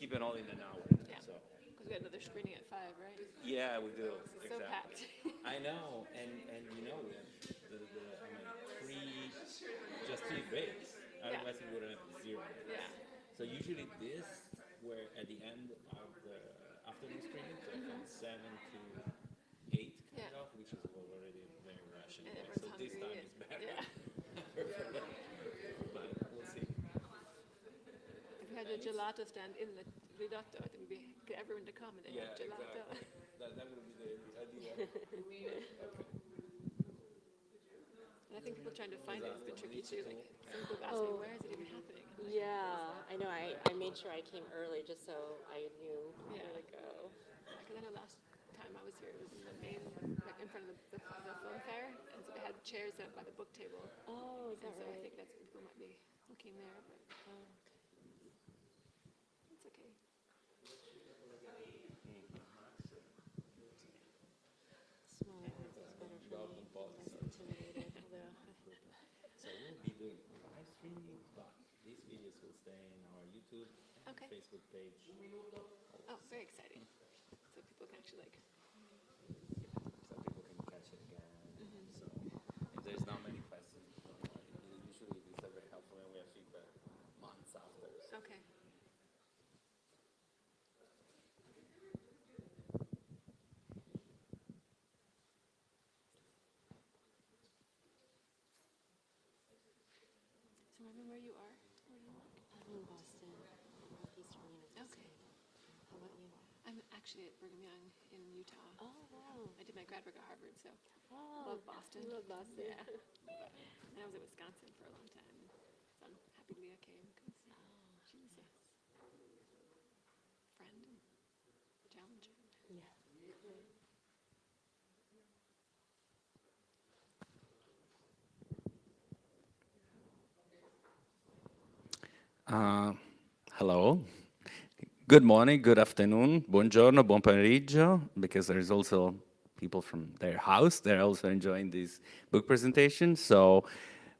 keep it all in an hour. Yeah. So. Because we got another screening at 5, right? Yeah, we do. It's so packed. I know, and you know, we have just 3 breaks. Otherwise, we would have 0. Yeah. So usually this, where at the end of the afternoon screening, so from 7 to 8 kind of, which is already very rush anyway. So this time is better. Yeah. But we'll see. If we had a gelato stand in the Ridotto, I think we'd get everyone to come and then have gelato. Exactly. That would be the idea. And I think people trying to find it has been tricky too. Like some people ask me, where is it even happening? Yeah, I know. I made sure I came early just so I knew where to go. Because I know last time I was here, it was in the main, like in front of the Filmfair, and so they had chairs set up by the book table. Oh, is that so right? I think that's people might be looking there, but it's okay. Smaller ones is better for me. Less intimidated. So we'll be doing live streaming, but these videos will stay in our YouTube and Facebook page. Oh, very exciting. So people can actually like. So people can catch it again. So if there's not many questions, usually these are very helpful and we have feedback months after. So. Okay. So remember where you are? Where do you work? I'm in Boston, Northeastern University. Okay. How about you? I'm actually at Brigham Young in Utah. Oh, wow. I did my grad work at Harvard, so Oh, love Boston. You love Boston. Yeah. And I was at Wisconsin for a long time. So I'm happy Leah came because she was a friend and challenger. Yeah. Hello. Good morning, good afternoon, buongiorno, buon pomeriggio, because there's also people from their house. They're also enjoying this book presentation. So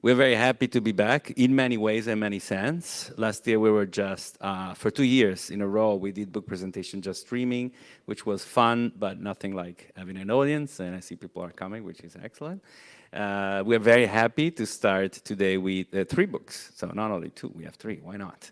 we're very happy to be back in many ways and many sense. Last year we were just, for 2 years in a row, we did book presentation just streaming, which was fun, but nothing like having an audience. And I see people are coming, which is excellent. We're very happy to start today with 3 books. So not only 2, we have 3, why not?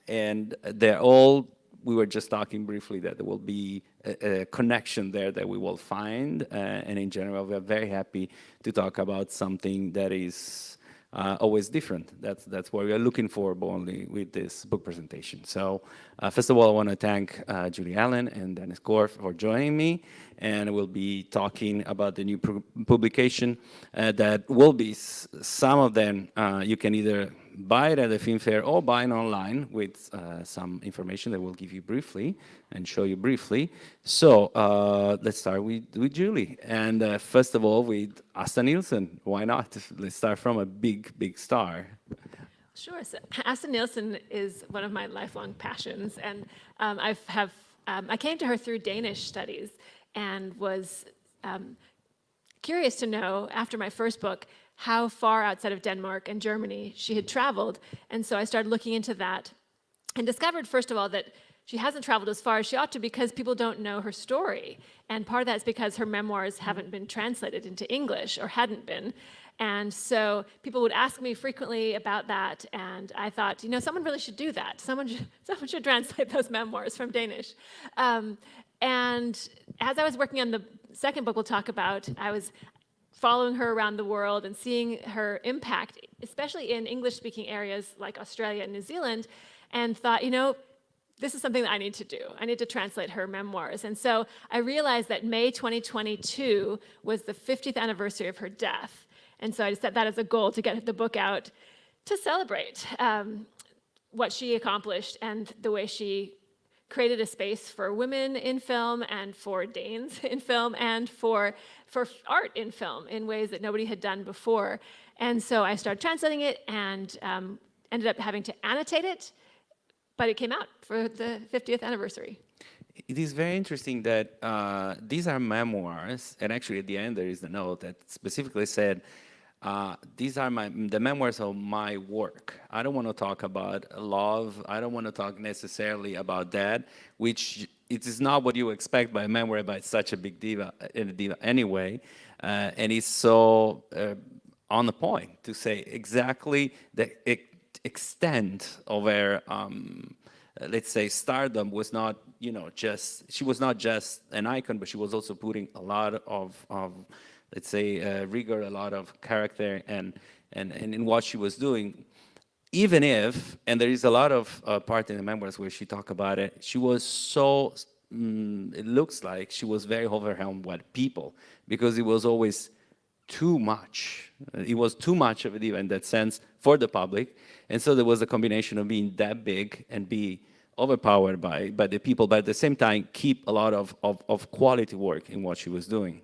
And they're all, we were just talking briefly that there will be a connection there that we will find. And in general, we are very happy to talk about something that is always different. That's what we are looking for only with this book presentation. So first of all, I want to thank Julie Allen and Denise Khor for joining me. And we'll be talking about the new publication that will be, some of them you can either buy it at the Filmfair or buy it online with some information that we'll give you briefly and show you briefly. So let's start with Julie. And first of all, with Asta Nielsen. Why not? Let's start from a big star. Sure. So Asta Nielsen is one of my lifelong passions, and I came to her through Danish studies and was curious to know, after my first book, how far outside of Denmark and Germany she had traveled. And so I started looking into that and discovered, first of all, that she hasn't traveled as far as she ought to because people don't know her story. And part of that is because her memoirs haven't been translated into English, or hadn't been. And so people would ask me frequently about that, and I thought, someone really should do that. Someone should translate those memoirs from Danish. And as I was working on the second book we'll talk about, I was following her around the world and seeing her impact, especially in English-speaking areas like Australia and New Zealand, and thought, this is something that I need to do. I need to translate her memoirs. And so I realized that May 2022 was the 50th anniversary of her death. And so I set that as a goal to get the book out to celebrate what she accomplished and the way she created a space for women in film and for Danes in film and for art in film in ways that nobody had done before. And so I started translating it and ended up having to annotate it, but it came out for the 50th anniversary. It is very interesting that these are memoirs, and actually at the end there is the note that specifically said, these are the memoirs of my work. I don't want to talk about love. I don't want to talk necessarily about that, which it is not what you expect by a memoir by such a big diva anyway. And it's so on the point to say exactly the extent of her, let's say, stardom was not, she was not just an icon, but she was also putting a lot of let's say, rigor, a lot of character, and in what she was doing. Even if, and there is a lot of part in the memoirs where she talk about it, she was so, it looks like she was very overwhelmed by people, because it was always too much. It was too much of a diva in that sense for the public. And so there was a combination of being that big and be overpowered by the people, but at the same time keep a lot of quality work in what she was doing.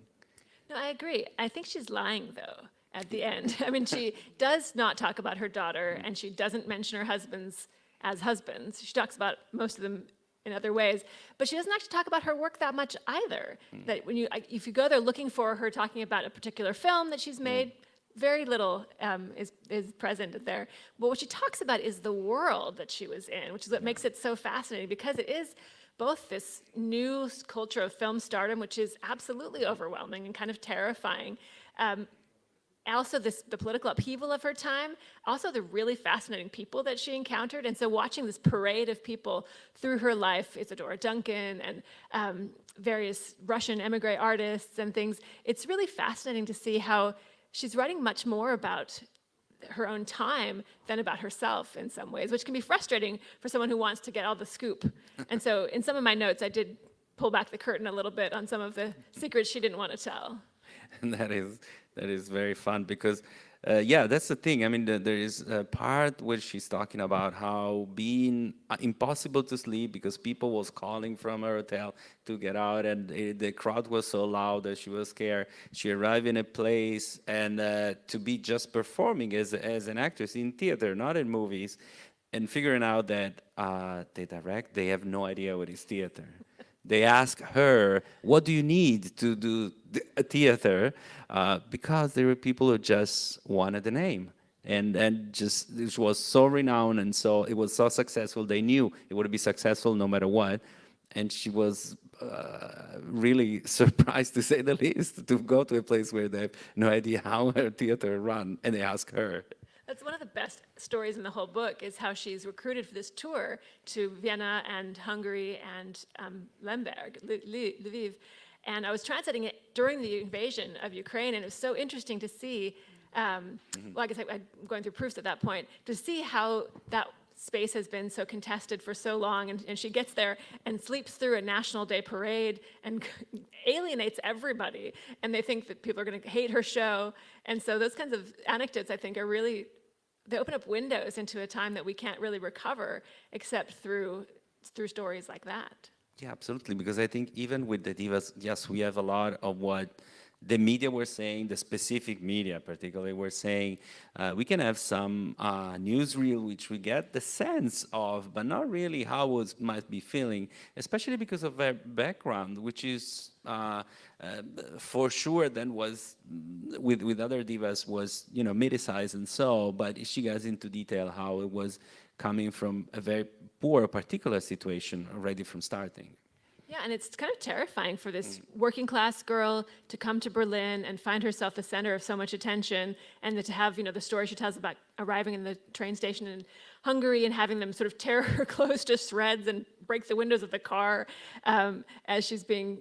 No, I agree. I think she's lying, though, at the end. I mean, she does not talk about her daughter, and she doesn't mention her husbands as husbands. She talks about most of them in other ways, but she doesn't actually talk about her work that much either. That if you go there looking for her talking about a particular film that she's made, very little is present there. But what she talks about is the world that she was in, which is what makes it so fascinating, because it is both this new culture of film stardom, which is absolutely overwhelming and kind of terrifying, also the political upheaval of her time, also the really fascinating people that she encountered. And so watching this parade of people through her life, Isadora Duncan and various Russian emigre artists and things, it's really fascinating to see how she's writing much more about her own time than about herself in some ways, which can be frustrating for someone who wants to get all the scoop. And so in some of my notes, I did pull back the curtain a little bit on some of the secrets she didn't want to tell. And that is very fun because, yeah, that's the thing. I mean, there is a part where she's talking about how being impossible to sleep because people was calling from her hotel to get out, and the crowd was so loud that she was scared. She arrived in a place, and to be just performing as an actress in theater, not in movies, and figuring out that they have no idea what is theater. They ask her, what do you need to do a theater? Because there were people who just wanted the name. And just, it was so renowned, and so it was so successful. They knew it would be successful no matter what. And she was really surprised, to say the least, to go to a place where they have no idea how her theater run, and they ask her. That's one of the best stories in the whole book, is how she's recruited for this tour to Vienna and Hungary and Lemberg, Lviv. And I was translating it during the invasion of Ukraine, and it was so interesting to see, well, I guess I'm going through proofs at that point, to see how that space has been so contested for so long, and she gets there and sleeps through a National Day parade and alienates everybody, and they think that people are going to hate her show. And so those kinds of anecdotes, I think, are really, they open up windows into a time that we can't really recover except through stories like that. Yeah, absolutely, because I think even with the divas, yes, we have a lot of what the media were saying, the specific media particularly were saying. We can have some newsreel which we get the sense of, but not really how it might be feeling, especially because of their background, which is for sure then was, with other divas, was, medicized and so, but she goes into detail how it was coming from a very poor particular situation already from starting. Yeah, and it's kind of terrifying for this working class girl to come to Berlin and find herself the center of so much attention, and to have, the story she tells about arriving in the train station in Hungary and having them sort of tear her clothes to shreds and break the windows of the car as she's being,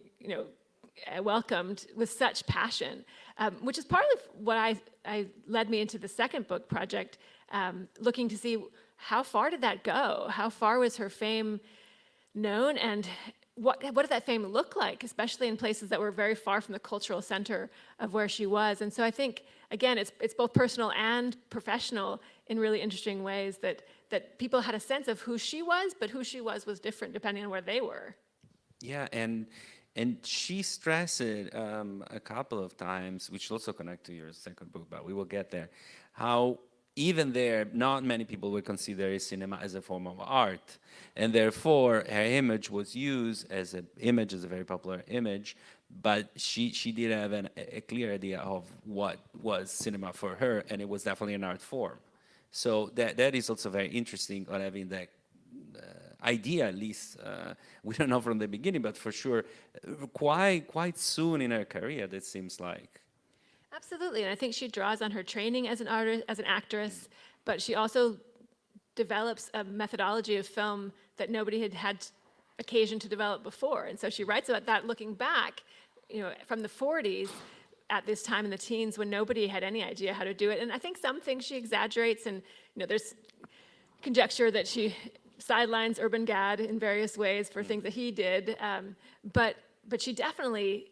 welcomed with such passion, which is partly what I led me into the second book project, looking to see how far did that go? How far was her fame known, and what did that fame look like, especially in places that were very far from the cultural center of where she was? And so I think, again, it's both personal and professional in really interesting ways that people had a sense of who she was, but who she was different depending on where they were. Yeah, and she stressed it a couple of times, which also connect to your second book, but we will get there, how even there, not many people would consider cinema as a form of art. And therefore, her image was used as a very popular image, but she did have a clear idea of what was cinema for her, and it was definitely an art form. So that is also very interesting on having that idea, at least we don't know from the beginning, but for sure quite soon in her career, that seems like. Absolutely, and I think she draws on her training as an artist, as an actress, but she also develops a methodology of film that nobody had had occasion to develop before. And so she writes about that looking back, from the 40s at this time in the teens when nobody had any idea how to do it. And I think some things she exaggerates, and there's conjecture that she sidelines Urban Gad in various ways for things that he did, but she definitely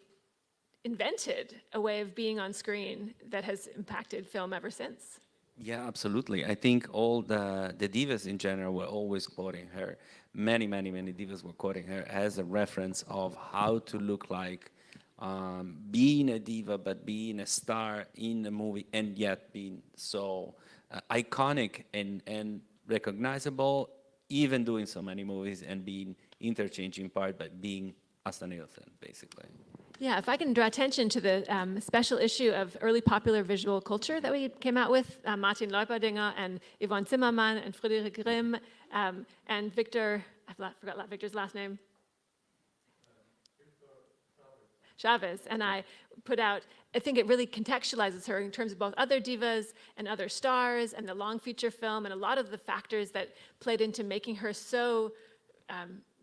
invented a way of being on screen that has impacted film ever since. Yeah, absolutely. I think all the divas in general were always quoting her. Many divas were quoting her as a reference of how to look like being a diva, but being a star in a movie, and yet being so iconic and recognizable, even doing so many movies and being interchanging part, but being Asta Nielsen, basically. Yeah, if I can draw attention to the special issue of early popular visual culture that we came out with, Martin Leuperdinger and Yvonne Zimmermann and Friedrich Grimm and Victor, I forgot Victor's last name. Chavez. And I put out, I think it really contextualizes her in terms of both other divas and other stars and the long feature film and a lot of the factors that played into making her so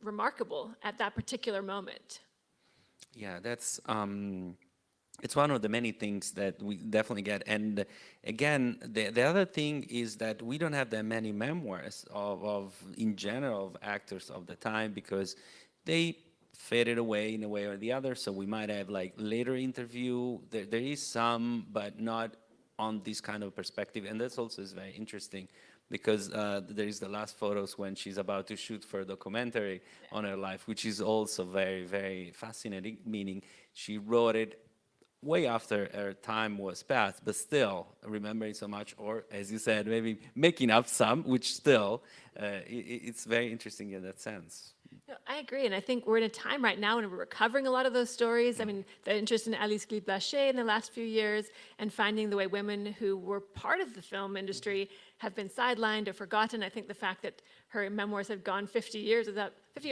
remarkable at that particular moment. Yeah, that's it's one of the many things that we definitely get. And again, the other thing is that we don't have that many memoirs of in general of actors of the time, because they faded away in a way or the other. So we might have like later interview. There is some, but not on this kind of perspective. And that's also is very interesting, because there is the last photos when she's about to shoot for a documentary on her life, which is also very fascinating, meaning she wrote it way after her time was passed, but still remembering so much, or as you said, maybe making up some, which still, it's very interesting in that sense. No, I agree, and I think we're in a time right now when we're recovering a lot of those stories. I mean, the interest in Alice Guy-Blaché in the last few years, and finding the way women who were part of the film industry have been sidelined or forgotten. I think the fact that her memoirs have gone 50 years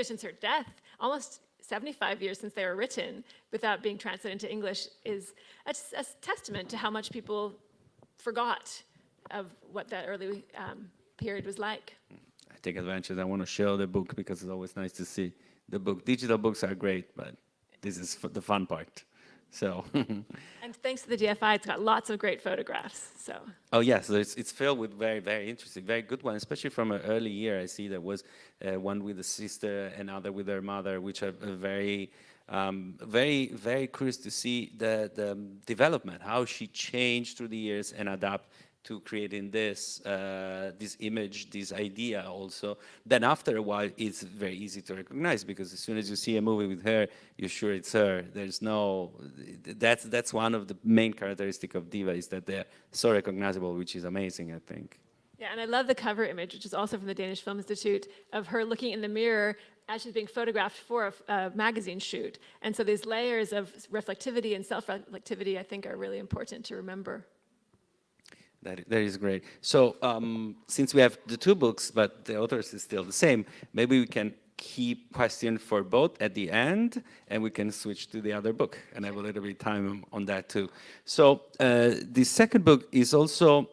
since her death, almost 75 years since they were written, without being translated into English, is a testament to how much people forgot of what that early period was like. I take advantage. I want to show the book because it's always nice to see the book. Digital books are great, but this is the fun part. So. And thanks to the DFI, it's got lots of great photographs. So. Oh yes, so it's filled with very interesting, very good ones, especially from an early year. I see there was one with the sister, another with her mother, which are very curious to see the development, how she changed through the years and adapt to creating this image, this idea also. Then after a while, it's very easy to recognize, because as soon as you see a movie with her, you're sure it's her. There's no, that's one of the main characteristics of diva, is that they're so recognizable, which is amazing, I think. Yeah, and I love the cover image, which is also from the Danish Film Institute, of her looking in the mirror as she's being photographed for a magazine shoot. And so these layers of reflectivity and self-reflectivity, I think, are really important to remember. That is great. So since we have the two books, but the authors is still the same, maybe we can keep question for both at the end, and we can switch to the other book, and have a little bit of time on that too. So the second book is also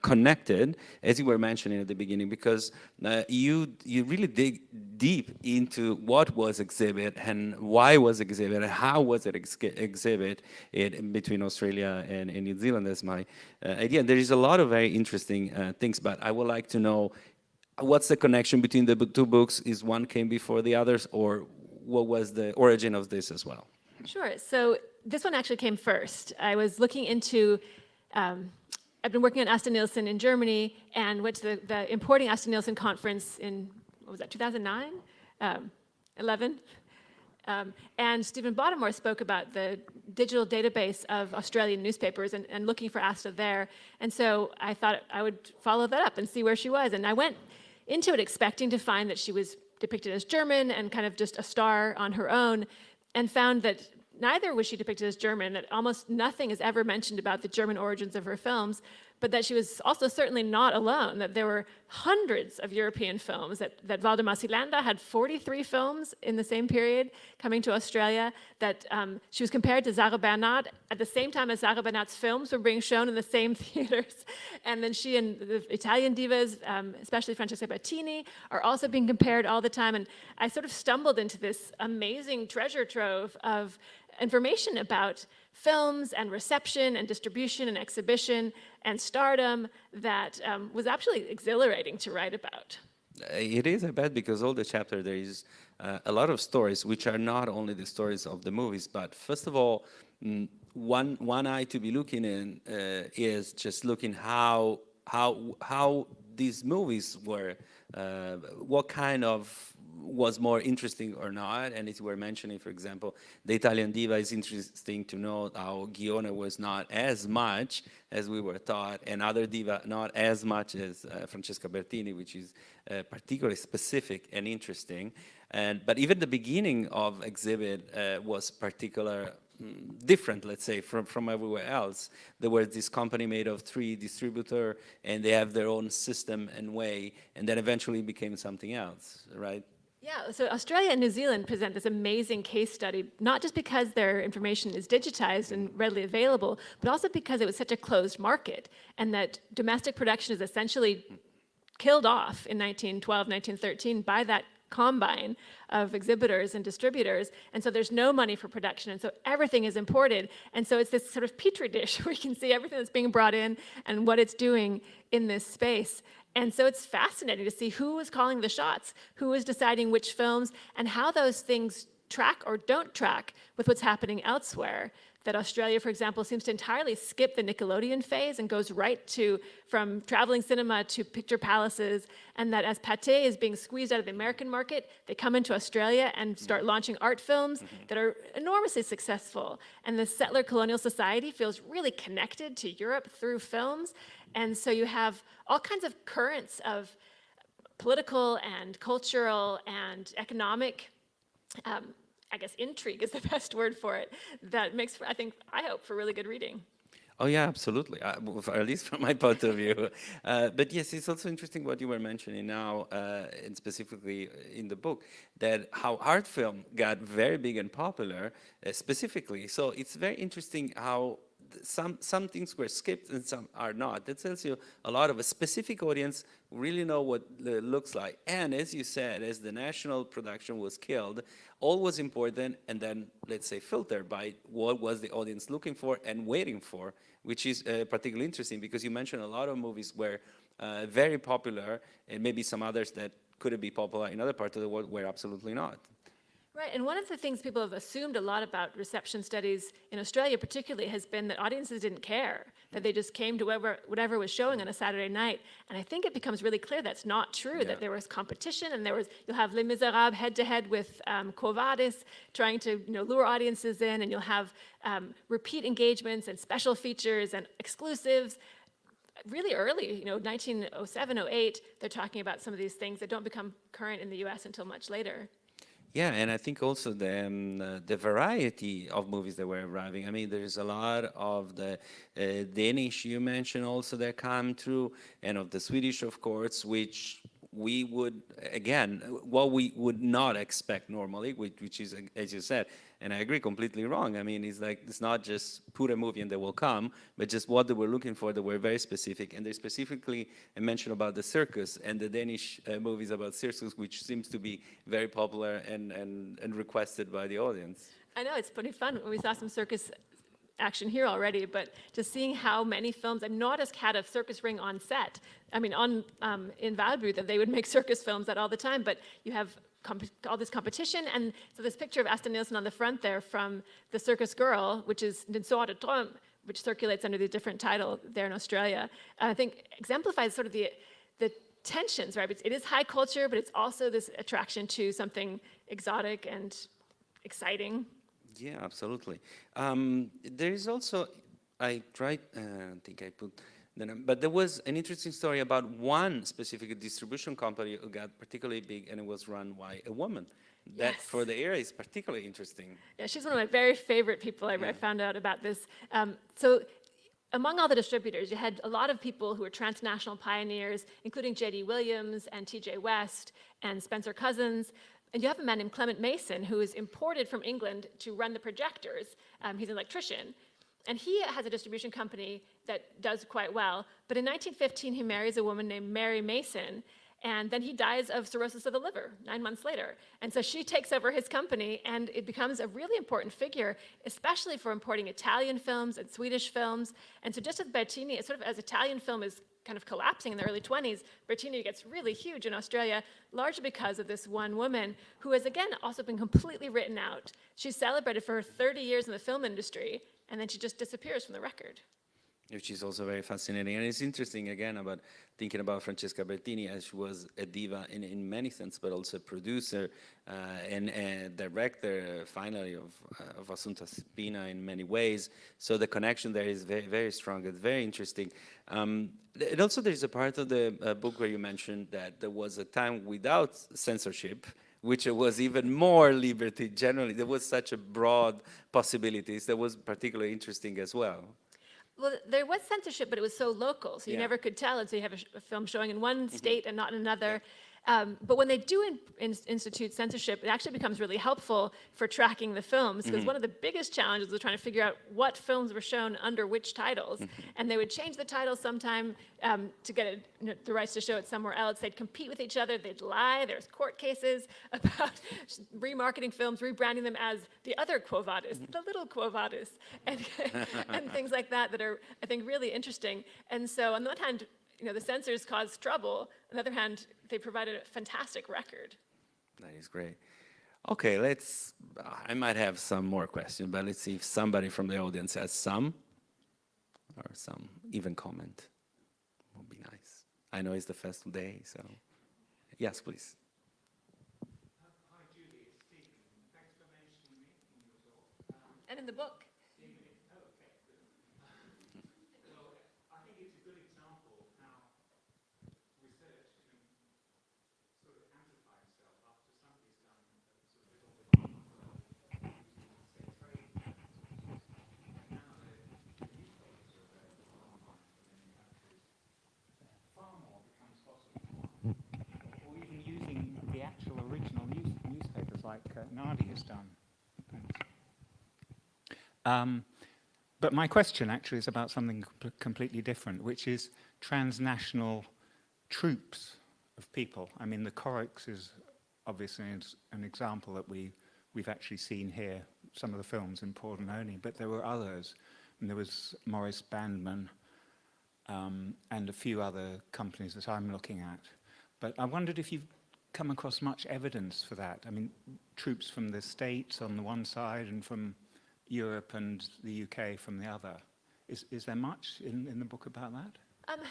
connected, as you were mentioning at the beginning, because you really dig deep into what was exhibit and why was exhibit and how was it exhibit in between Australia and New Zealand. That's my idea. There is a lot of very interesting things, but I would like to know, what's the connection between the two books? Is one came before the others, or what was the origin of this as well? Sure. So this one actually came first. I was looking into, I've been working on Asta Nielsen in Germany, and went to the Importing Asta Nielsen conference in, what was that, 2009? 11? And Stephen Bottomore spoke about the digital database of Australian newspapers and looking for Asta there. And so I thought I would follow that up and see where she was. And I went into it expecting to find that she was depicted as German and kind of just a star on her own, and found that neither was she depicted as German, that almost nothing is ever mentioned about the German origins of her films, but that she was also certainly not alone, that there were hundreds of European films, that Waldemar Seelander had 43 films in the same period coming to Australia, that she was compared to Sarah Bernhardt at the same time as Sarah Bernhardt's films were being shown in the same theaters. And then she and the Italian divas, especially Francesca Bettini, are also being compared all the time. And I sort of stumbled into this amazing treasure trove of information about films and reception and distribution and exhibition and stardom that was absolutely exhilarating to write about. It is, I bet, because all the chapter there is a lot of stories which are not only the stories of the movies, but first of all, one eye to be looking in is just looking how these movies were, what kind of was more interesting or not. And as you were mentioning, for example, the Italian diva, is interesting to know how Ghione was not as much as we were taught, and other diva not as much as Francesca Bertini, which is particularly specific and interesting. But even the beginning of exhibit was different, let's say, from everywhere else. There was this company made of 3 distributors, and they have their own system and way, and then eventually became something else, right? Yeah, so Australia and New Zealand present this amazing case study, not just because their information is digitized and readily available, but also because it was such a closed market, and that domestic production is essentially killed off in 1912, 1913 by that combine of exhibitors and distributors, and so there's no money for production, and so everything is imported, and so it's this sort of petri dish where you can see everything that's being brought in and what it's doing in this space. And so it's fascinating to see who is calling the shots, who is deciding which films, and how those things track or don't track with what's happening elsewhere. That Australia, for example, seems to entirely skip the Nickelodeon phase and goes right from traveling cinema to picture palaces, and that as pâté is being squeezed out of the American market, they come into Australia and start launching art films that are enormously successful. And the settler colonial society feels really connected to Europe through films. And so you have all kinds of currents of political and cultural and economic I guess intrigue is the best word for it, that makes, for, I hope, for really good reading. Oh yeah, absolutely. At least from my point of view. But yes, it's also interesting what you were mentioning now, and specifically in the book, that how art film got very big and popular, specifically. So it's very interesting how some things were skipped and some are not. That tells you a lot of a specific audience really know what it looks like. And as you said, as the national production was killed, all was important and then, let's say, filtered by what was the audience looking for and waiting for, which is particularly interesting because you mentioned a lot of movies were very popular, and maybe some others that couldn't be popular in other parts of the world were absolutely not. Right, and one of the things people have assumed a lot about reception studies in Australia particularly has been that audiences didn't care, that they just came to whatever was showing on a Saturday night. And I think it becomes really clear that's not true, that there was competition, and you'll have Les Miserables head-to-head with Quo Vadis trying to lure audiences in, and you'll have repeat engagements and special features and exclusives. Really early, 1907, 08, they're talking about some of these things that don't become current in the US until much later. Yeah, and I think also the variety of movies that were arriving. I mean, there's a lot of the Danish you mentioned also that come through, and of the Swedish, of course, which we would, again, what we would not expect normally, which is, as you said, and I agree, completely wrong. I mean, it's not just put a movie and they will come, but just what they were looking for, they were very specific. And they specifically mentioned about the circus and the Danish movies about circus, which seems to be very popular and requested by the audience. I know, it's pretty fun. We saw some circus action here already, but just seeing how many films, and Nordisk had a circus ring on set. I mean, in Valby, that they would make circus films that all the time, but you have all this competition, and so this picture of Asta Nielsen on the front there from The Circus Girl, which is Den Sorte Drøm, which circulates under the different title there in Australia, I think exemplifies sort of the tensions, right? It is high culture, but it's also this attraction to something exotic and exciting. Yeah, absolutely. There is also, I think I put But there was an interesting story about one specific distribution company who got particularly big, and it was run by a woman. That, Yes. for the era, is particularly interesting. Yeah, she's one of my very favorite people I found out about this. So among all the distributors, you had a lot of people who were transnational pioneers, including J.D. Williams and T.J. West and Spencer Cousins. And you have a man named Clement Mason who is imported from England to run the projectors. He's an electrician. And he has a distribution company that does quite well. But in 1915, he marries a woman named Mary Mason. And then he dies of cirrhosis of the liver 9 months later. And so she takes over his company, and it becomes a really important figure, especially for importing Italian films and Swedish films. And so just as Bertini, it's sort of as Italian film is kind of collapsing in the early 20s, Bertini gets really huge in Australia, largely because of this one woman who has, again, also been completely written out. She's celebrated for her 30 years in the film industry, and then she just disappears from the record. Which is also very fascinating. And it's interesting, again, about thinking about Francesca Bertini, as she was a diva in many sense, but also a producer and a director, finally, of Assunta Spina in many ways. So the connection there is very, very strong. It's very interesting. And also there's a part of the book where you mentioned that there was a time without censorship, which was even more liberty generally. There was such a broad possibilities that was particularly interesting as well. Well, there was censorship, but it was so local, so you never could tell. And so you have a film showing in one state and not in another. But when they do institute censorship, it actually becomes really helpful for tracking the films, because one of the biggest challenges was trying to figure out what films were shown under which titles. And they would change the titles sometime to get the rights to show it somewhere else. They'd compete with each other. They'd lie. There's court cases about remarketing films, rebranding them as the other Quo Vadis, the little Quo Vadis, and things like that that are, I think, really interesting. And so on the one hand, the censors caused trouble. On the other hand, they provided a fantastic record. That is great. Okay, I might have some more questions, but let's see if somebody from the audience has some, or some even comment. Would be nice. I know it's the festival day, so yes, please. Hi, Julie. It's Stephen. Thanks for mentioning me in your talk. And in the book. Well, I think it's a good example of how research can sort of amplify itself after somebody's done sort of little bit of it's very and now the newspapers are available online in many countries. Far more becomes possible. Or even using the actual original newspapers like Nadi has done. Thanks. But my question actually is about something completely different, which is transnational troops of people. I mean, the Chorix is obviously an example that we've actually seen here, some of the films in Pordenone, but there were others. And there was Morris Bandman and a few other companies that I'm looking at. But I wondered if you've come across much evidence for that. I mean, troops from the States on the one side and from Europe and the UK from the other. Is there much in the book about that?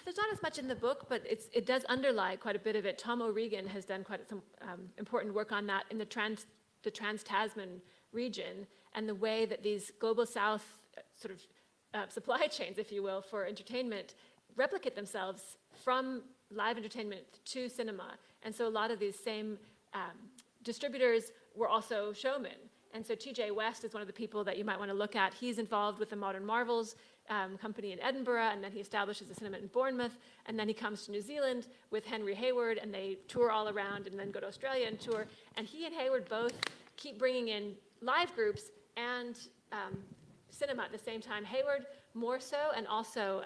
There's not as much in the book, but it does underlie quite a bit of it. Tom O'Regan has done quite some important work on that in the Trans-Tasman region, and the way that these global south sort of supply chains, if you will, for entertainment replicate themselves from live entertainment to cinema. And so a lot of these same distributors were also showmen. And so T.J. West is one of the people that you might want to look at. He's involved with the Modern Marvels company in Edinburgh, and then he establishes a cinema in Bournemouth, and then he comes to New Zealand with Henry Hayward, and they tour all around and then go to Australia and tour. And he and Hayward both keep bringing in live groups and cinema at the same time. Hayward more so, and also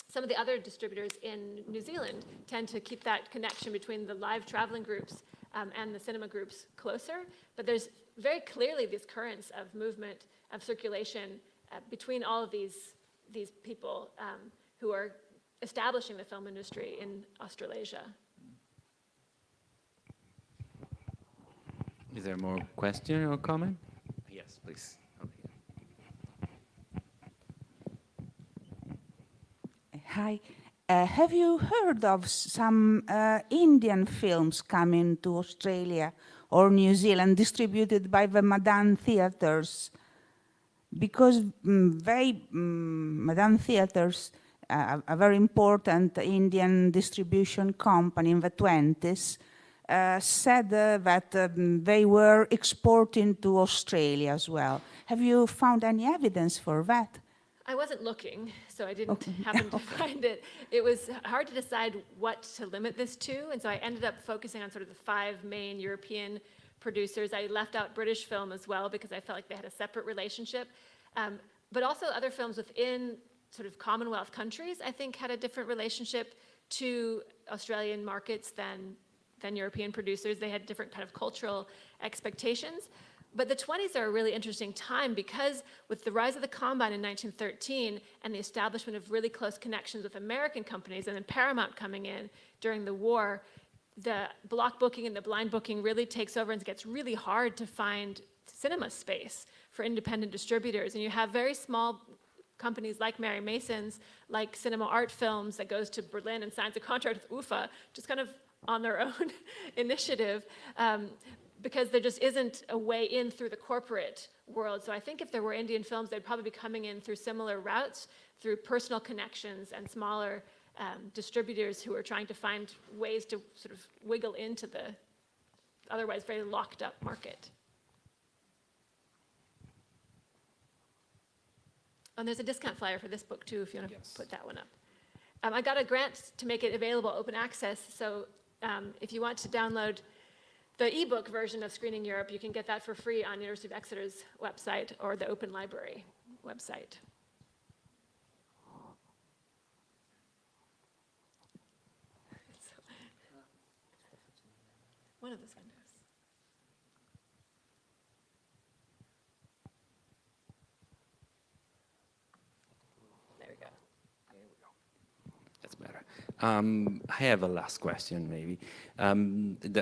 some of the other distributors in New Zealand tend to keep that connection between the live traveling groups and the cinema groups closer. But there's very clearly these currents of movement, of circulation between all of these people who are establishing the film industry in Australasia. Is there more question or comment? Yes, please. Hi. Have you heard of some Indian films coming to Australia or New Zealand distributed by the Madan Theatres? Because Madan Theatres a very important Indian distribution company in the 20s, said that they were exporting to Australia as well. Have you found any evidence for that? I wasn't looking, so I didn't happen to find it. It was hard to decide what to limit this to, and so I ended up focusing on sort of the 5 main European producers. I left out British film as well because I felt like they had a separate relationship. But also other films within sort of Commonwealth countries, I think, had a different relationship to Australian markets than European producers. They had different kind of cultural expectations. But the 20s are a really interesting time because with the rise of the Combine in 1913 and the establishment of really close connections with American companies and then Paramount coming in during the war, the block booking and the blind booking really takes over and it gets really hard to find cinema space for independent distributors. And you have very small companies like Mary Mason's, like Cinema Art Films that goes to Berlin and signs a contract with UFA, just kind of on their own initiative. Because there just isn't a way in through the corporate world. So I think if there were Indian films, they'd probably be coming in through similar routes, through personal connections and smaller distributors who are trying to find ways to sort of wiggle into the otherwise very locked up market. And there's a discount flyer for this book too, if you want to put that one up. I got a grant to make it available open access. So if you want to download the ebook version of Screening Europe, you can get that for free on University of Exeter's website or the Open Library website. One of those windows. There we go. That's better. I have a last question, maybe.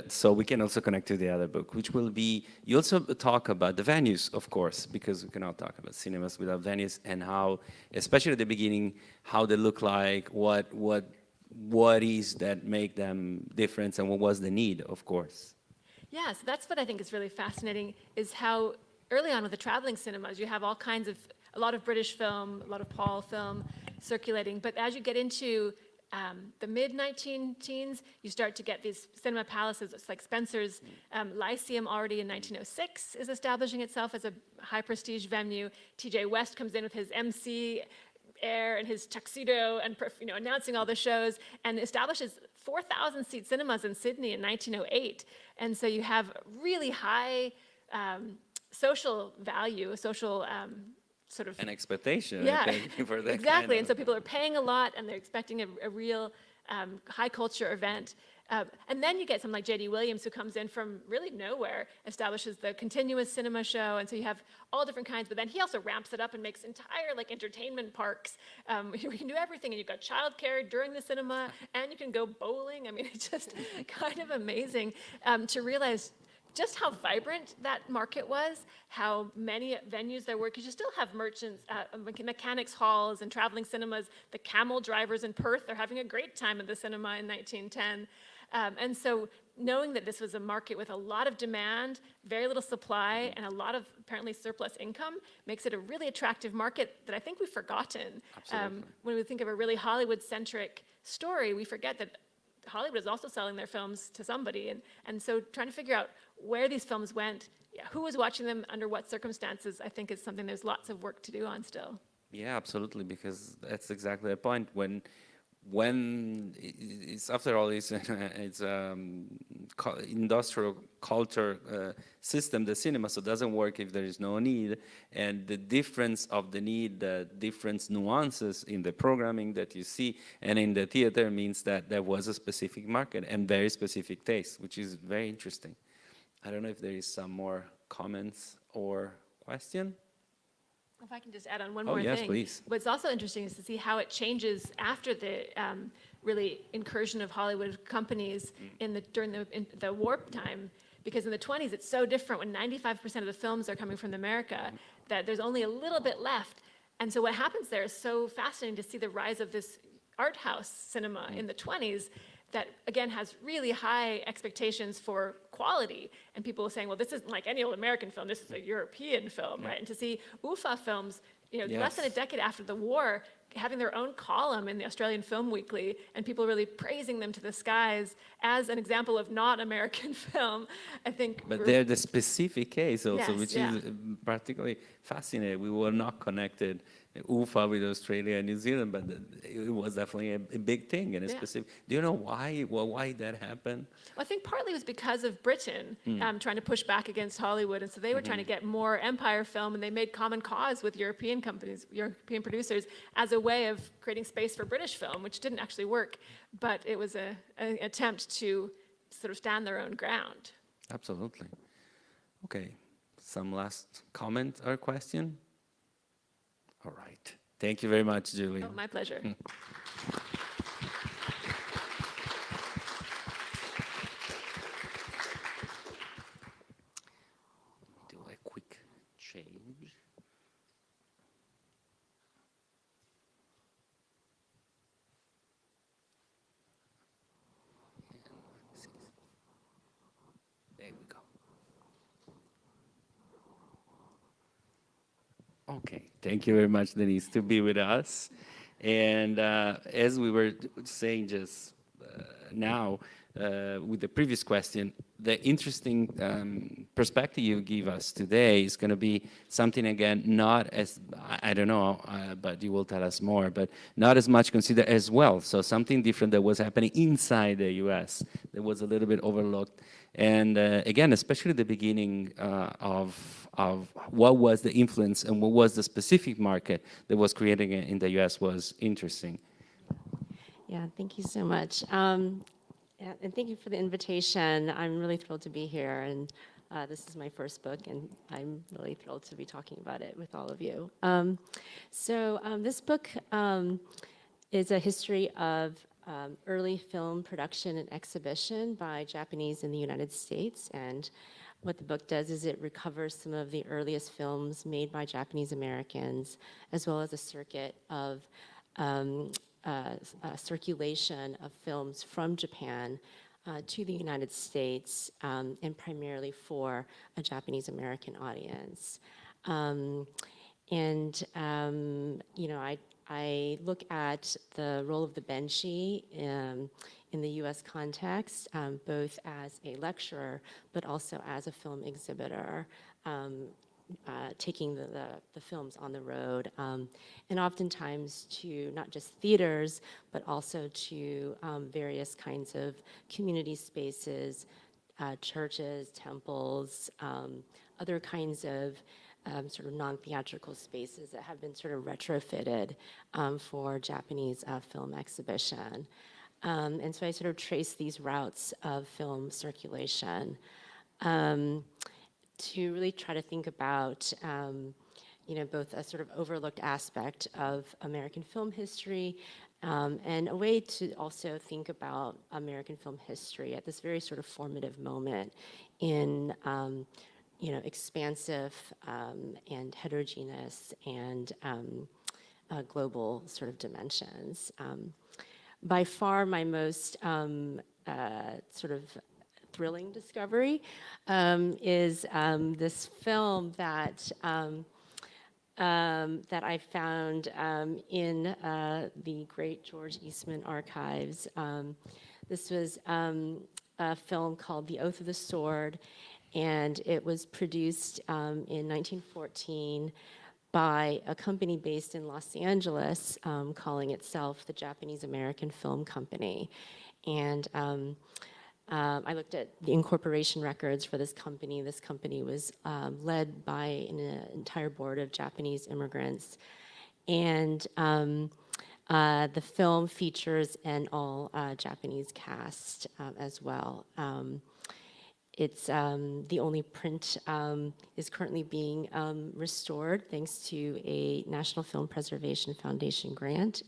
So we can also connect to the other book, which will be, you also talk about the venues, of course, because we cannot talk about cinemas without venues and how, especially at the beginning, how they look like, what is that make them different, and what was the need, of course. Yeah, so that's what I think is really fascinating, is how early on with the traveling cinemas, you have all kinds of, a lot of British film, a lot of Paul film circulating, but as you get into the mid-19-teens, you start to get these cinema palaces. It's like Spencer's Lyceum already in 1906 is establishing itself as a high prestige venue. TJ West comes in with his MC air and his tuxedo and announcing all the shows and establishes 4,000 seat cinemas in Sydney in 1908. And so you have really high social value, social sort of An expectation, yeah, I think, for that exactly. kind of- And so people are paying a lot and they're expecting a real high culture event. And then you get someone like J.D. Williams who comes in from really nowhere, establishes the continuous cinema show, and so you have all different kinds, but then he also ramps it up and makes entire like entertainment parks. We can do everything, and you've got childcare during the cinema, and you can go bowling. I mean, it's just kind of amazing to realize just how vibrant that market was, how many venues there were, because you still have merchants, mechanics halls and traveling cinemas. The camel drivers in Perth are having a great time at the cinema in 1910. And so knowing that this was a market with a lot of demand, very little supply, and a lot of apparently surplus income makes it a really attractive market that I think we've forgotten. When we think of a really Hollywood-centric story, we forget that Hollywood is also selling their films to somebody. And so trying to figure out where these films went, who was watching them, under what circumstances, I think is something there's lots of work to do on still. Yeah, absolutely, because that's exactly the point. When it's, after all, it's industrial culture system, the cinema, so it doesn't work if there is no need. And the difference of the need, the different nuances in the programming that you see and in the theater means that there was a specific market and very specific taste, which is very interesting. I don't know if there is some more comments or question. If I can just add on one more yes, thing. please. What's also interesting is to see how it changes after the really incursion of Hollywood companies during the wartime. Because in the 20s, it's so different when 95% of the films are coming from America that there's only a little bit left. And so what happens there is so fascinating to see the rise of this art house cinema in the 20s that, again, has really high expectations for quality. And people are saying, well, this isn't like any old American film, this is a European film, right? And to see UFA films, less than a decade after the war, having their own column in the Australian Film Weekly, and people really praising them to the skies as an example of not American film. I think. But they're the specific case also, Yes, which yeah. is particularly fascinating. We were not connected, UFA with Australia and New Zealand, but it was definitely a big thing and a Yeah. specific. Do you know why? Well, why that happened? Well, I think partly it was because of Britain trying to push back against Hollywood, and so they were trying Mm-hmm. to get more empire film, and they made common cause with European companies, European producers, as a way of creating space for British film, which didn't actually work, but it was an attempt to sort of stand their own ground. Absolutely. Okay. Some last comment or question? All right. Thank you very much, Julie. Oh, my pleasure. Do a quick change. There we go. Okay, thank you very much, Denise, to be with us. And as we were saying just now, with the previous question, the interesting perspective you give us today is going to be something, again, not as, I don't know, but you will tell us more, but not as much considered as well. So something different that was happening inside the US that was a little bit overlooked. And again, especially the beginning of what was the influence and what was the specific market that was creating it in the US was interesting. Yeah, thank you so much. And thank you for the invitation. I'm really thrilled to be here. And this is my first book, and I'm really thrilled to be talking about it with all of you. This book is a history of early film production and exhibition by Japanese in the United States. And what the book does is it recovers some of the earliest films made by Japanese Americans, as well as a circuit of circulation of films from Japan to the United States, and primarily for a Japanese American audience. I look at the role of the benshi in the U.S. context, both as a lecturer, but also as a film exhibitor, taking the films on the road, and oftentimes to not just theaters, but also to various kinds of community spaces, churches, temples, other kinds of sort of non-theatrical spaces that have been sort of retrofitted for Japanese film exhibition. And so I sort of trace these routes of film circulation to really try to think about both a sort of overlooked aspect of American film history, and a way to also think about American film history at this very sort of formative moment in expansive and heterogeneous and global sort of dimensions. By far, my most sort of thrilling discovery is this film that I found in the great George Eastman archives. This was a film called The Oath of the Sword, and it was produced in 1914 by a company based in Los Angeles, calling itself the Japanese American Film Company. And I looked at the incorporation records for this company. This company was led by an entire board of Japanese immigrants. And the film features an all Japanese cast as well. It's the only print is currently being restored thanks to a National Film Preservation Foundation grant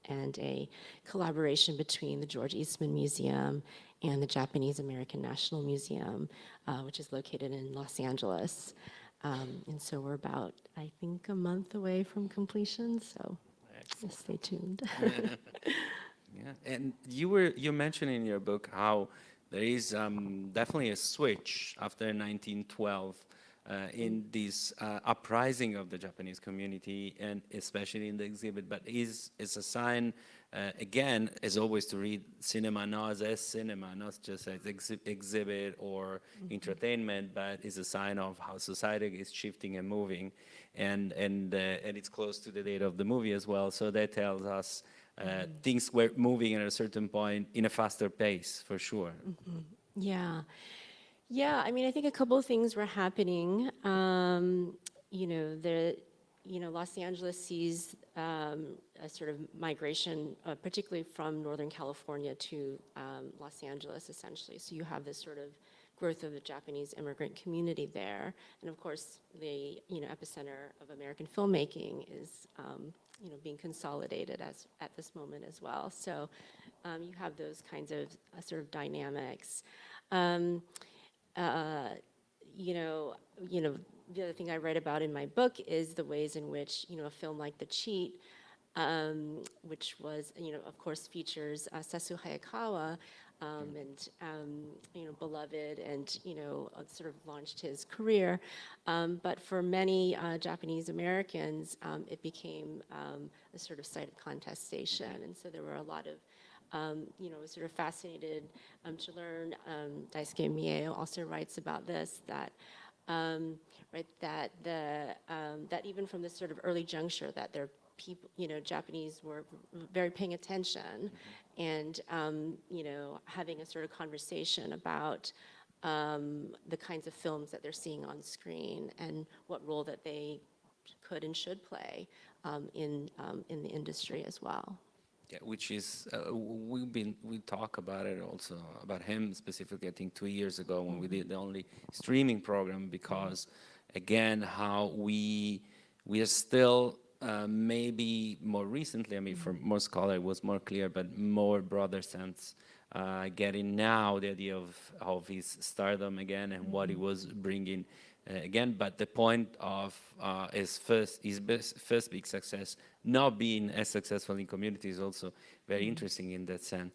and a collaboration between the George Eastman Museum and the Japanese American National Museum, which is located in Los Angeles. And so we're about, I think, a month away from completion, so stay tuned. Yeah, and you mentioned in your book how there is definitely a switch after 1912 in this uprising of the Japanese community, and especially in the exhibit, but is a sign, again, as always, to read cinema not as cinema, not just as exhibit or entertainment, but is a sign of how society is shifting and moving, and it's close to the date of the movie as well, so that tells us things were moving at a certain point in a faster pace, for sure. Yeah. Yeah, I mean, I think a couple of things were happening. Los Angeles sees a sort of migration, particularly from Northern California to Los Angeles, essentially. So you have this sort of growth of the Japanese immigrant community there. And of course, the epicenter of American filmmaking is being consolidated at this moment as well. So you have those kinds of sort of dynamics. The other thing I write about in my book is the ways in which, a film like The Cheat, which was, of course features Sesu Hayakawa, and, beloved and, sort of launched his career. But for many Japanese Americans, it became a sort of site of contestation. And so there were a lot of was sort of fascinated to learn. Daisuke Mieo also writes about this, that that even from this sort of early juncture, that there people, Japanese were very paying attention, and having a sort of conversation about the kinds of films that they're seeing on screen and what role that they could and should play in the industry as well. Yeah, which is we talk about it also about him specifically. I think 2 years ago when we did the only streaming program, because again how we are still maybe more recently. I mean, for most scholars it was more clear, but more broader sense, getting now the idea of his stardom again and what he was bringing. Again, but the point of his first big success not being as successful in community is also very interesting in that sense.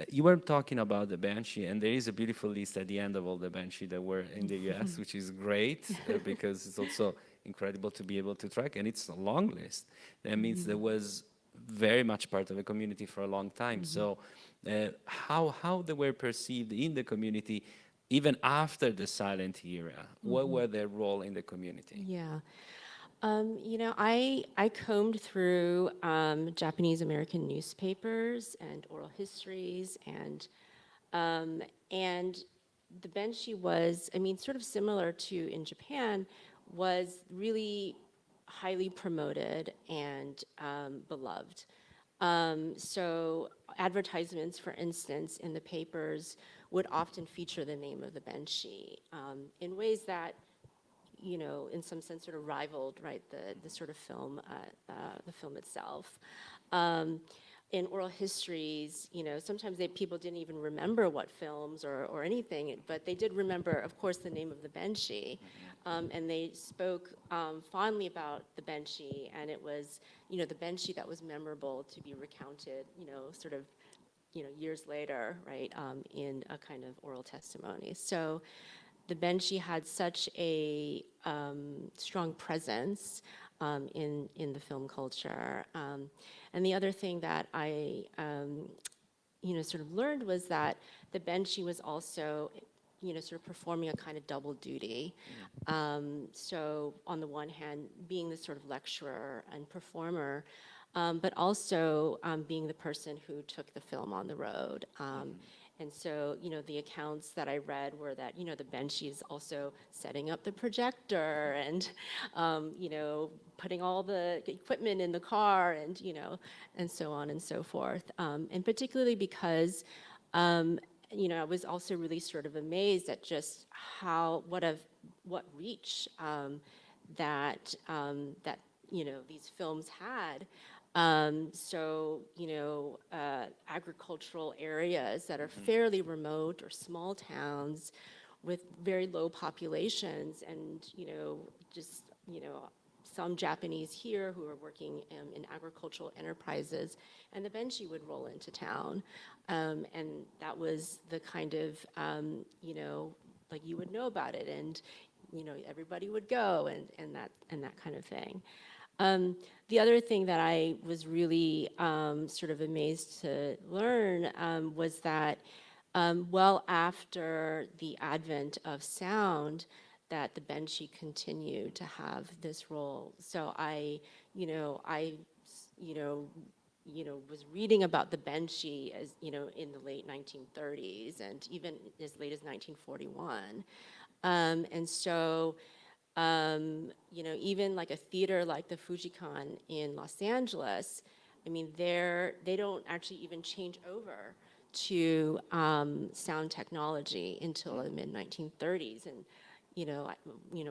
You were talking about the Banshee, and there is a beautiful list at the end of all the Banshee that were in the US, which is great because it's also incredible to be able to track, and it's a long list. That means there was very much part of the community for a long time. So how they were perceived in the community even after the silent era, what were their role in the community? Yeah. I combed through Japanese American newspapers and oral histories, and the Benshi was, I mean, sort of similar to in Japan, was really highly promoted and beloved. So advertisements, for instance, in the papers would often feature the name of the Benshi in ways that, in some sense sort of rivaled, right, the sort of film, the film itself. In oral histories, sometimes people didn't even remember what films or anything, but they did remember, of course, the name of the Benshi, and they spoke fondly about the Benshi, and it was, the Benshi that was memorable to be recounted, sort of, years later, right, in a kind of oral testimony. So the Benshi had such a strong presence in the film culture. And the other thing that I, sort of learned was that the Benshi was also, sort of performing a kind of double duty. So on the one hand, being the sort of lecturer and performer, but also being the person who took the film on the road. And so, the accounts that I read were that, the Benshi is also setting up the projector and, putting all the equipment in the car and, and so on and so forth. And particularly because, I was also really sort of amazed at just what reach that these films had. So, agricultural areas that are fairly remote or small towns with very low populations and, just, some Japanese here who are working in agricultural enterprises, and the Benshi would roll into town. And that was the kind of, like you would know about it. And, everybody would go and that kind of thing. The other thing that I was really sort of amazed to learn was that well after the advent of sound, that the benchi continued to have this role. So I was reading about the benchi as in the late 1930s and even as late as 1941, and so. Even like a theater like the Fujikan in Los Angeles, I mean, they don't actually even change over to sound technology until the mid 1930s. And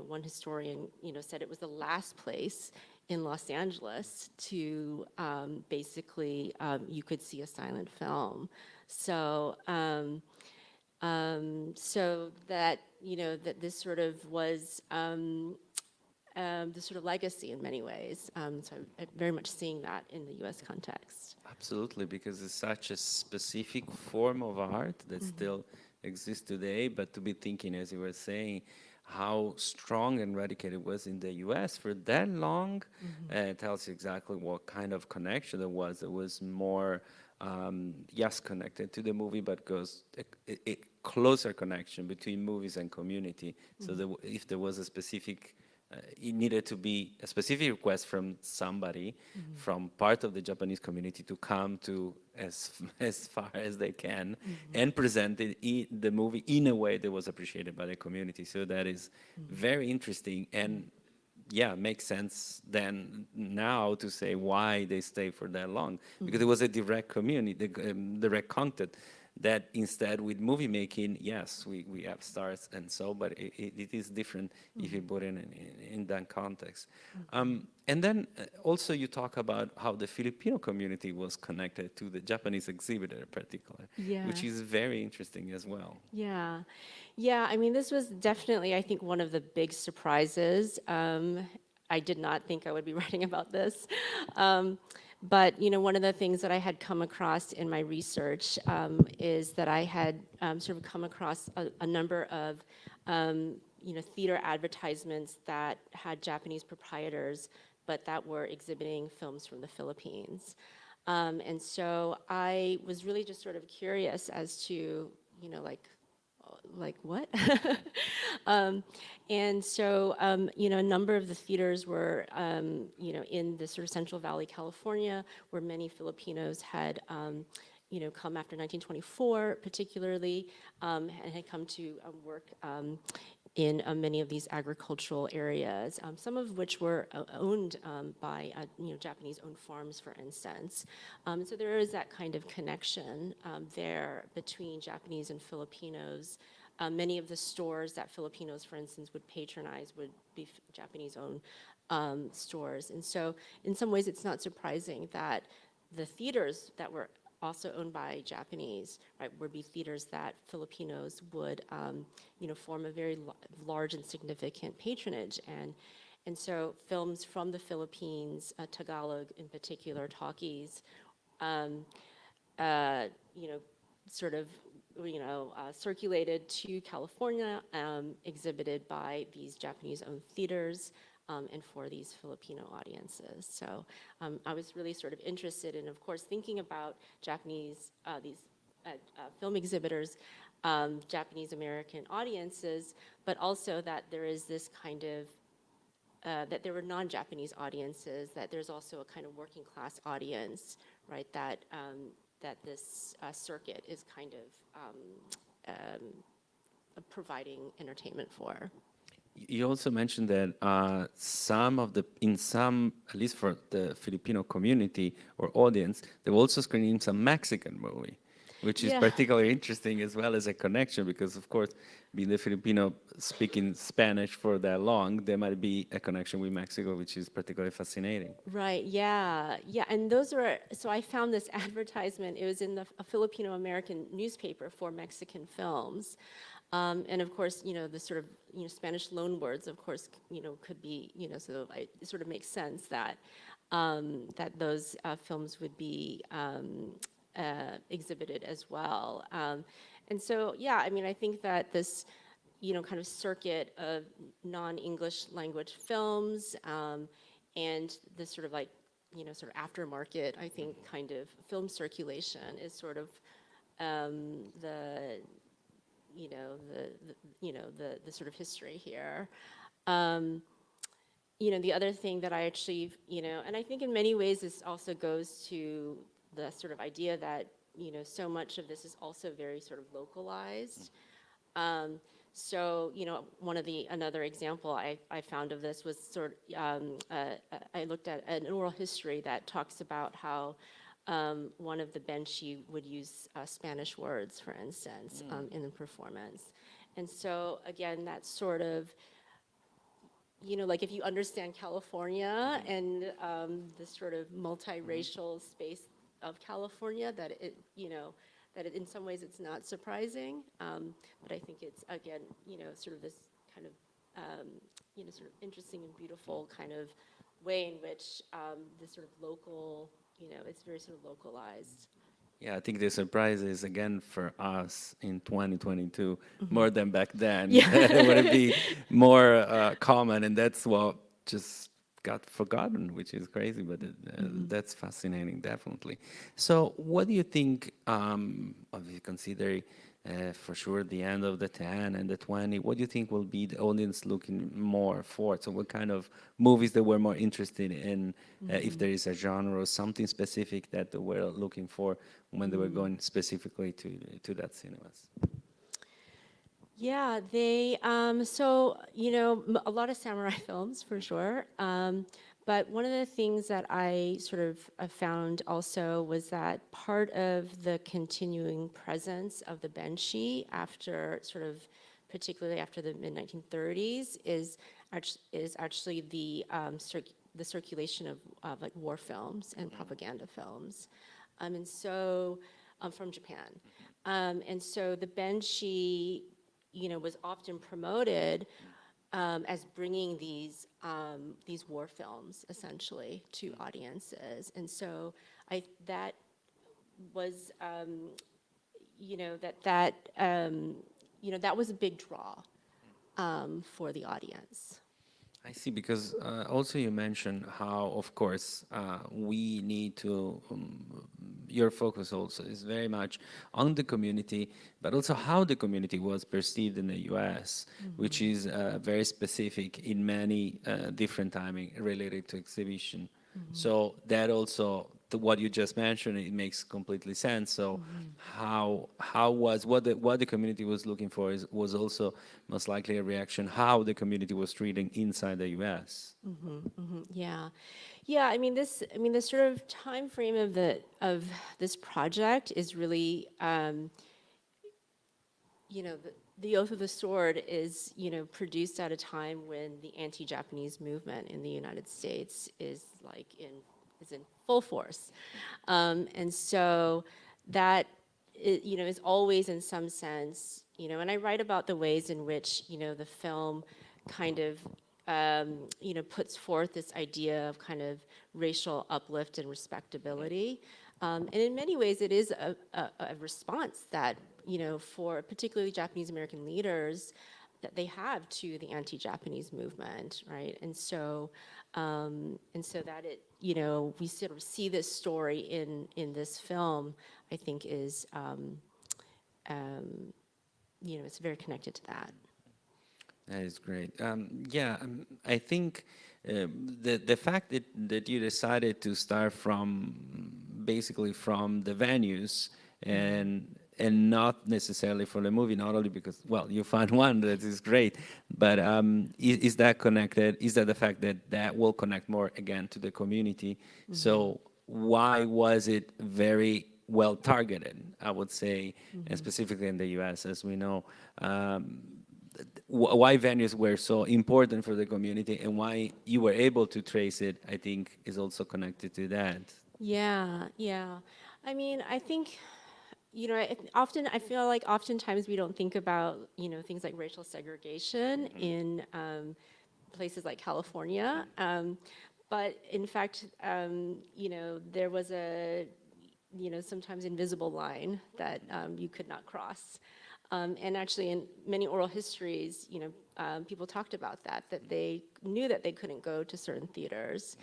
one historian said it was the last place in Los Angeles to basically you could see a silent film. So. So that that this sort of was the sort of legacy in many ways. So I'm very much seeing that in the U.S. context. Absolutely, because it's such a specific form of art that still exists today. But to be thinking, as you were saying, how strong and radical it was in the U.S. for that long, tells you exactly what kind of connection there was. It was more, yes, connected to the movie, but goes a closer connection between movies and community. So if there was a specific it needed to be a specific request from somebody from part of the Japanese community to come to as far as they can and present the movie in a way that was appreciated by the community. So that is very interesting and yeah, makes sense then now to say why they stay for that long, because it was a direct community, direct contact. That instead with movie making, yes, we have stars and so, but it is different if you put it in that context. And then also you talk about how the Filipino community was connected to the Japanese exhibitor in particular, which is very interesting as well. Yeah. Yeah, I mean, this was definitely, I think, one of the big surprises. I did not think I would be writing about this. But one of the things that I had come across in my research is that I had sort of come across a number of theater advertisements that had Japanese proprietors, but that were exhibiting films from the Philippines. And so I was really just sort of curious as to like what? And so, a number of the theaters were, in the sort of Central Valley, California, where many Filipinos had, come after 1924, particularly, and had come to work in many of these agricultural areas, some of which were owned by Japanese-owned farms, for instance. So there is that kind of connection there between Japanese and Filipinos. Many of the stores that Filipinos, for instance, would patronize would be Japanese-owned stores. And so in some ways, it's not surprising that the theaters that were also owned by Japanese, right, would be theaters that Filipinos would, form a very large and significant patronage. And so films from the Philippines, Tagalog in particular, talkies, sort of, circulated to California, exhibited by these Japanese-owned theaters, and for these Filipino audiences. So I was really sort of interested in, of course, thinking about Japanese, these film exhibitors, Japanese-American audiences, but also that there is this kind of, that there were non-Japanese audiences, that there's also a kind of working class audience, right, that this circuit is kind of providing entertainment for. You also mentioned that at least for the Filipino community or audience, they were also screening some Mexican movie, which is particularly interesting as well as a connection because, of course, being the Filipino speaking Spanish for that long, there might be a connection with Mexico, which is particularly fascinating. Right, yeah. And those were, so I found this advertisement, it was in a Filipino-American newspaper for Mexican films. And of course, the sort of, Spanish loanwords, of course, could be, so it sort of makes sense that that those films would be exhibited as well. And so, yeah, I mean, I think that this, kind of circuit of non-English language films, and this sort of like, sort of aftermarket, I think, kind of film circulation is sort of the sort of history here. The other thing that I actually, and I think in many ways this also goes to the sort of idea that, so much of this is also very sort of localized. So, another example I found of this was I looked at an oral history that talks about how one of the Banshee would use Spanish words, for instance, in the performance. And so, again, that's sort of, like if you understand California and the sort of multiracial space of California, that in some ways it's not surprising, but I think it's, again, sort of this kind of, sort of interesting and beautiful kind of way in which this sort of local, it's very sort of localized. Yeah, I think the surprise is, again, for us in 2022, more than back then. Yeah. It would be more common, and that's what just got forgotten, which is crazy, but that's fascinating, definitely. So what do you think, of you consider for sure the end of the 10 and the 20, what do you think will be the audience looking more for? So what kind of movies they were more interested in, if there is a genre or something specific that they were looking for when they were going specifically to that cinemas? Yeah, they, so, a lot of samurai films for sure. But one of the things that I sort of found also was that part of the continuing presence of the Banshee after sort of, particularly after the mid-1930s, is actually the circulation of like war films and propaganda films. And so, from Japan. And so the Banshee, was often promoted as bringing these war films essentially to audiences, and so that was that was a big draw for the audience. I see, because also you mentioned how, of course, we need to, your focus also is very much on the community, but also how the community was perceived in the US, which is very specific in many different timing related to exhibition. So that also, what you just mentioned, it makes completely sense. So how was, what the community was looking for was also most likely a reaction how the community was treating inside the US. Yeah. I mean, this sort of time frame of this project is really, the Oath of the Sword is, produced at a time when the anti-Japanese movement in the United States is in full force, and so that is always in some sense, and I write about the ways in which the film kind of puts forth this idea of kind of racial uplift and respectability. And in many ways, it is a response that, for particularly Japanese American leaders, that they have to the anti-Japanese movement, right? And so that it, we sort of see this story in this film, I think is, it's very connected to that. That is great. I think the fact that you decided to start basically from the venues and not necessarily for the movie, not only because, well, you found one that is great, but is that connected? Is that the fact that will connect more again to the community? So why was it very well targeted, I would say, and specifically in the US, as we know? Why venues were so important for the community and why you were able to trace it, I think, is also connected to that. Yeah. I mean, I think, I feel like oftentimes we don't think about, things like racial segregation in places like California. But in fact, there was a, sometimes invisible line that you could not cross. And actually, in many oral histories, people talked about that they knew that they couldn't go to certain theaters.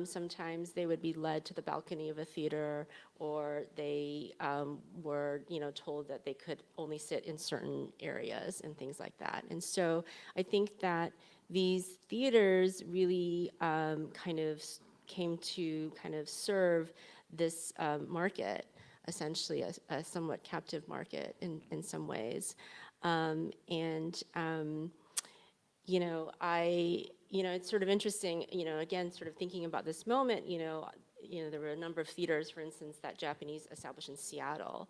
Sometimes they would be led to the balcony of a theater, or they were, told that they could only sit in certain areas and things like that. And so I think that these theaters really kind of came to kind of serve this market, essentially a somewhat captive market in some ways. It's sort of interesting, again, sort of thinking about this moment, there were a number of theaters, for instance, that Japanese established in Seattle.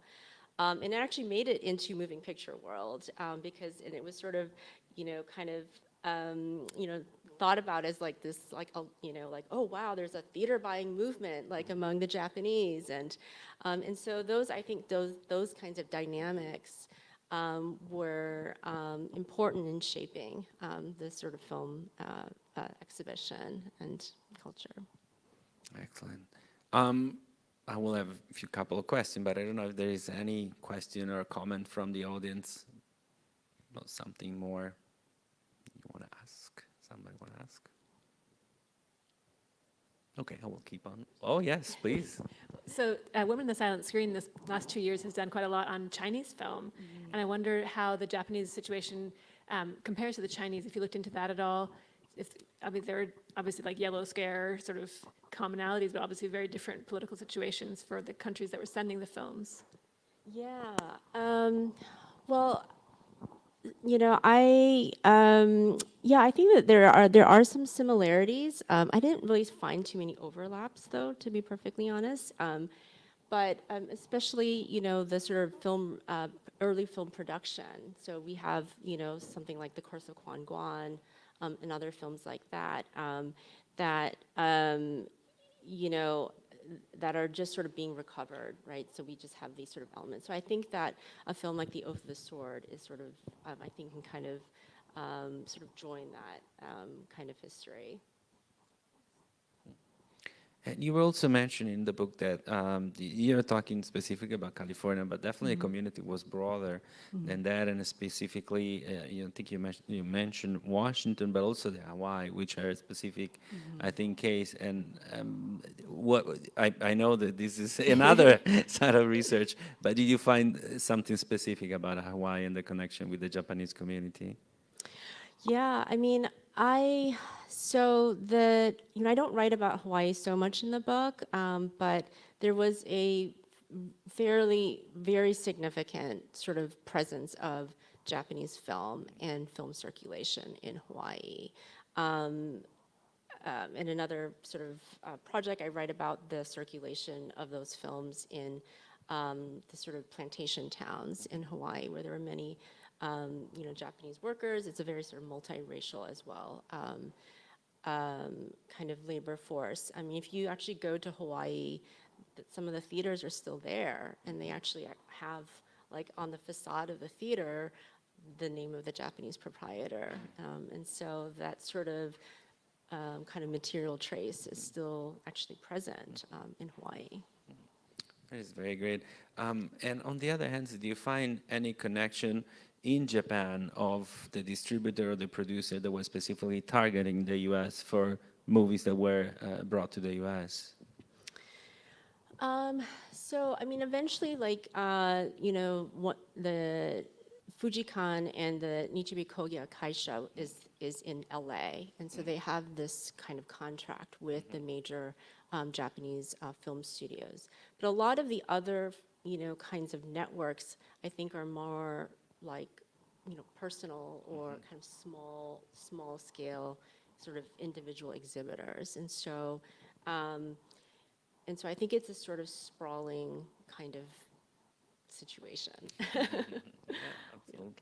And it actually made it into moving picture world and it was sort of, kind of, thought about as like this, oh wow, there's a theater buying movement like among the Japanese, and so I think those kinds of dynamics were important in shaping this sort of film exhibition and culture. Excellent. I will have a few couple of questions, but I don't know if there is any question or comment from the audience about something more you want to ask. Somebody want to ask? Okay, I will keep on. Oh, yes, please. So Women in the Silent Screen this last 2 years has done quite a lot on Chinese film. And I wonder how the Japanese situation compares to the Chinese, if you looked into that at all. There are obviously like yellow scare sort of commonalities, but obviously very different political situations for the countries that were sending the films. Yeah. Well, I think that there are some similarities. I didn't really find too many overlaps, though, to be perfectly honest. But especially, the sort of early film production. So we have, something like The Curse of Quan Guan and other films like that, that are just sort of being recovered, right? So we just have these sort of elements. So I think that a film like The Oath of the Sword is sort of, I think, can kind of sort of join that kind of history. And you were also mentioning in the book that you're talking specifically about California, but definitely the community was broader than that, and specifically, I think you mentioned Washington, but also the Hawaii, which are a specific, I think, case. And what I know that this is another side of research, but did you find something specific about Hawaii and the connection with the Japanese community? Yeah, I mean, I don't write about Hawaii so much in the book, but there was a very significant sort of presence of Japanese film and film circulation in Hawaii. In another sort of project, I write about the circulation of those films in the sort of plantation towns in Hawaii, where there were many Japanese workers. It's a very sort of multiracial as well kind of labor force. I mean, if you actually go to Hawaii, some of the theaters are still there, and they actually have, like, on the facade of the theater, the name of the Japanese proprietor. And so that sort of kind of material trace is still actually present in Hawaii. That is very great. And on the other hand, do you find any connection in Japan of the distributor or the producer that was specifically targeting the U.S. for movies that were brought to the U.S.? So, I mean, eventually, like, the Fujikan and the Nichibi Kogya Kaisha is in LA, and so they have this kind of contract with the major Japanese film studios. But a lot of the other, kinds of networks, I think, are more like, personal or kind of small scale sort of individual exhibitors. And so I think it's a sort of sprawling kind of situation. Yeah, absolutely.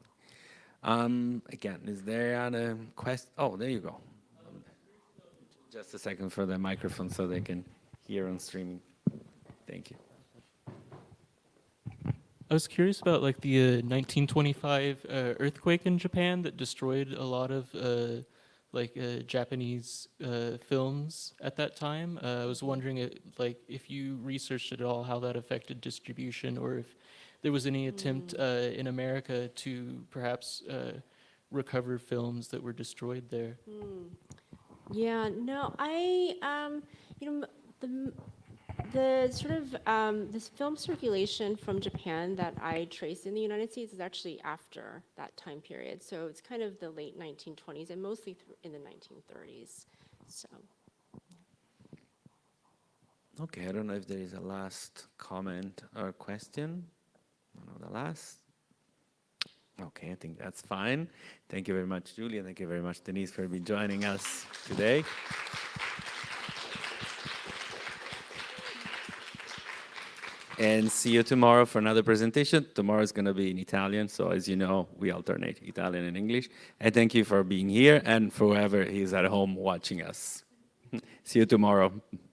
Again, is there a question? Oh, there you go. Just a second for the microphone so they can hear on streaming. Thank you. I was curious about like the 1925 earthquake in Japan that destroyed a lot of Japanese films at that time. I was wondering if you researched at all how that affected distribution, or if there was any attempt in America to perhaps recover films that were destroyed there. Yeah, no, you know, the sort of this film circulation from Japan that I traced in the United States is actually after that time period. So it's kind of the late 1920s and mostly in the 1930s. So. Okay, I don't know if there is a last comment or question. No, the last. Okay, I think that's fine. Thank you very much, Julia. Thank you very much, Denise, for being joining us today. And see you tomorrow for another presentation. Tomorrow is going to be in Italian, so as you know, we alternate Italian and English. And thank you for being here and for whoever is at home watching us. See you tomorrow. It's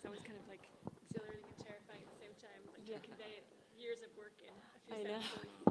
always kind of like exhilarating and terrifying at the same time, like to convey years of work in a few I know. sentences.